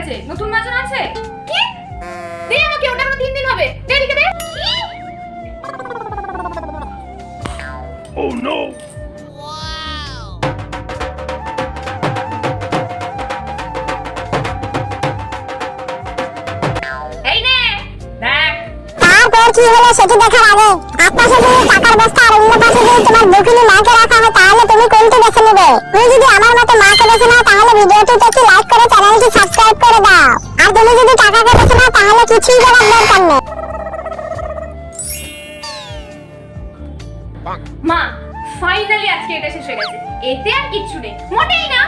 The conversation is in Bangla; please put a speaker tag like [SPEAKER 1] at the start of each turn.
[SPEAKER 1] গেছে, নতুন মাজন আছে। কি? দে আমাকে, ওটা আমার 3 দিন হবে। দে এদিকে দে। কি?
[SPEAKER 2] Oh no!
[SPEAKER 1] এই নে, দেখ।
[SPEAKER 3] তারপর কি হলো সেটা দেখার আগে এক পাশে যদি টাকার বস্তা আর অন্য পাশে যদি তোমার বকুনি মাকে রাখা হয় তাহলে তুমি কোনটি বেছে নেবে? তুমি যদি আমার মতো মাকে বেছে নাও তাহলে ভিডিওটিতে একটি লাইক করে চ্যানেলটি সাবস্ক্রাইব করে দাও। আর তুমি যদি টাকাকে বেছে নাও তাহলে কিছুই করার দরকার নেই।
[SPEAKER 1] মা, ফাইনালি আজকে এটা শেষ হয়ে গেছে। এতে আর কিচ্ছু নেই, মোটেই না।